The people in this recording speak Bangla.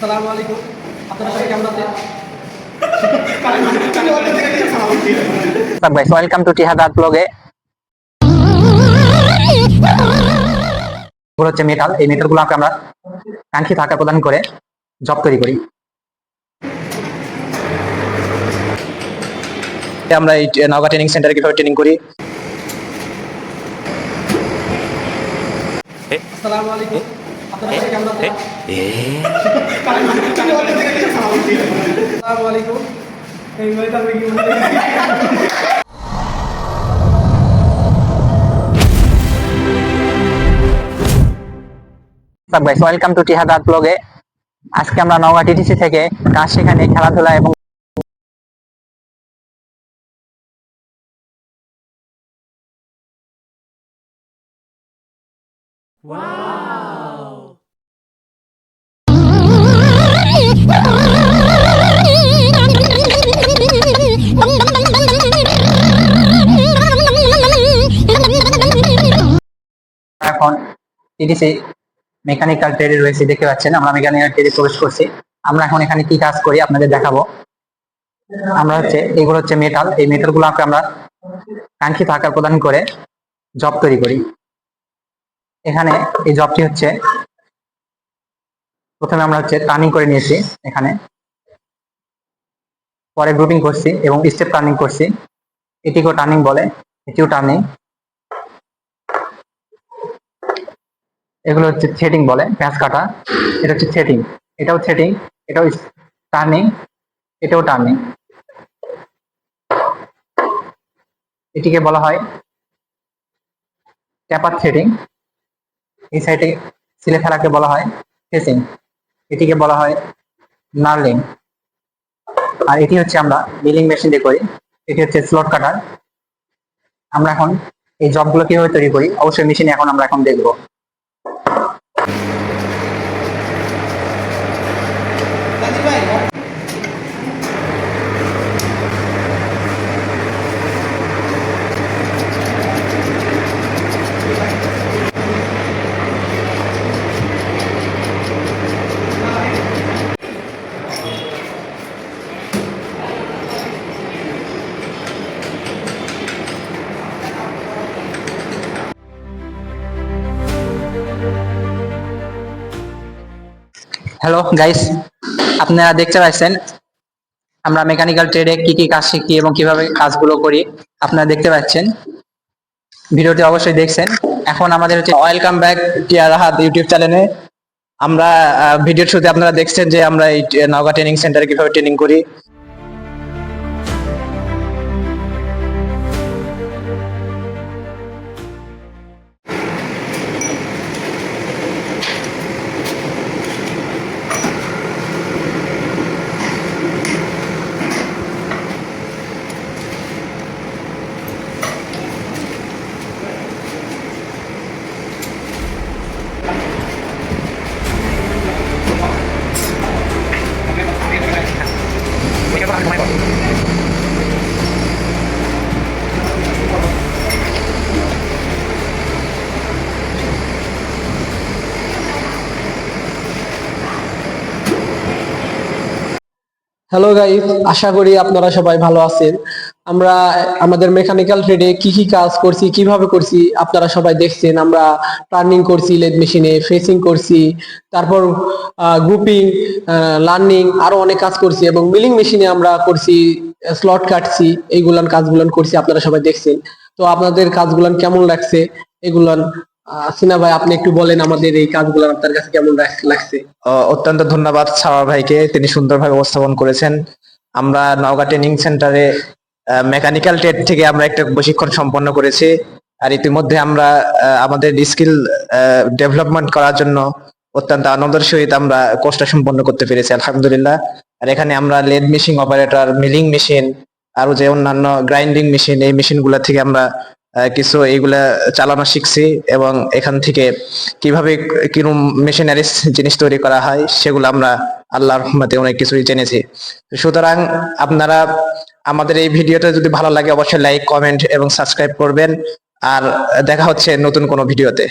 আসসালামু আলাইকুম, আপনারা সবাই কেমন আছেন? guys, welcome to Tihad Art Vlog. এগুলো হচ্ছে মেটাল। এই মেটালগুলোকে আমরা কাঙ্ক্ষিত আকার প্রদান করে জব তৈরি করি। আমরা এই নওগাঁ ট্রেনিং সেন্টারে কিভাবে ট্রেনিং করি। আসসালামু আলাইকুম, আপনারা সবাই কেমন আছেন? আসসালামু আলাইকুম, এই ওয়েদার কি guys, welcome to Tihad Art Vlog. আজকে আমরা নওগাঁ টিটিসি থেকে কাজ শেখানি, খেলাধুলা এবং এখন টিটিসি মেকানিক্যাল ট্রেডে রয়েছে, দেখতে পাচ্ছেন আমরা মেকানিক্যাল ট্রেডে প্রবেশ করছি। আমরা এখন এখানে কি কাজ করি আপনাদের দেখাবো। আমরা এগুলো হচ্ছে মেটাল। এই মেটালগুলোকে আমরা কাঙ্ক্ষিত আকার প্রদান করে জব তৈরি করি। এখানে এই জবটি হচ্ছে প্রথমে আমরা টার্নিং করে নিয়েছি, এখানে পরে গ্রুপিং করছি এবং স্টেপ টার্নিং করছি। এটিকেও টার্নিং বলে, এটিও টার্নিং। এগুলো হচ্ছে থ্রেডিং বলে, প্যাঁচ কাটা। এটা হচ্ছে থ্রেডিং, এটাও থ্রেডিং, এটাও টার্নিং, এটাও টার্নিং। এটিকে বলা হয় ট্যাপার থ্রেডিং। এই সাইডে সিলে ফেলাকে বলা হয় ফেসিং, এটিকে বলা হয় নার্লিং। আর এটি হচ্ছে আমরা মিলিং মেশিন দিয়ে করি, এটি হচ্ছে স্লট কাটার। আমরা এখন এই জবগুলো কিভাবে তৈরি করি অবশ্যই মেশিনে এখন আমরা এখন দেখবো। হ্যালো গাইস, আপনারা দেখতে পাচ্ছেন আমরা মেকানিক্যাল ট্রেডে কি কি কাজ শিখি এবং কিভাবে কাজগুলো করি আপনারা দেখতে পাচ্ছেন। ভিডিওটি অবশ্যই দেখছেন। এখন আমাদের ওয়েলকাম ব্যাক টিয়ারাহাত ইউটিউব চ্যানেলে। আমরা ভিডিওর শুরুতে আপনারা দেখছেন যে আমরা এই নওগাঁ ট্রেনিং সেন্টারে কিভাবে ট্রেনিং করি। হ্যালো গাইস, আশা করি আপনারা সবাই ভালো আছেন। আমরা আমাদের মেকানিক্যাল ট্রেডে কি কি কাজ করছি, কিভাবে করছি আপনারা সবাই দেখছেন। আমরা টার্নিং করছি লেদ মেশিনে, ফেসিং করছি, তারপর গ্রুপিং, লার্নিং, আরো অনেক কাজ করছি এবং মিলিং মেশিনে আমরা করছি, স্লট কাটছি। এইগুলান কাজগুলান করছি, আপনারা সবাই দেখছেন। তো আপনাদের কাজগুলান কেমন লাগছে এগুলান সিনা ভাই আপনি একটু বলেন আমাদের এই কাজগুলো আপনার কাছে কেমন লাগছে। অত্যন্ত ধন্যবাদ সাওয়া ভাইকে, তিনি সুন্দরভাবে উপস্থাপন করেছেন। আমরা নওগাঁ ট্রেনিং সেন্টারে মেকানিক্যাল ট্রেড থেকে আমরা একটা প্রশিক্ষণ সম্পন্ন করেছি। আর ইতিমধ্যে আমরা আমাদের স্কিল ডেভেলপমেন্ট করার জন্য অত্যন্ত আনন্দের সহিত আমরা কোর্সটা সম্পন্ন করতে পেরেছি আলহামদুলিল্লাহ। আর এখানে আমরা lathe machine operator, milling machine, আরো যে অন্যান্য গ্রাইন্ডিং মেশিন, এই মেশিনগুলো থেকে আমরা কিছু এইগুলা চালানো শিখছি এবং এখান থেকে কিভাবে কিরকম মেশিনারিজ জিনিস তৈরি করা হয় সেগুলো আমরা আল্লাহর রহমতে অনেক কিছুই জেনেছি। সুতরাং আপনারা আমাদের এই ভিডিওটা যদি ভালো লাগে অবশ্যই লাইক, কমেন্ট এবং সাবস্ক্রাইব করবেন। আর দেখা হচ্ছে নতুন কোনো ভিডিওতে।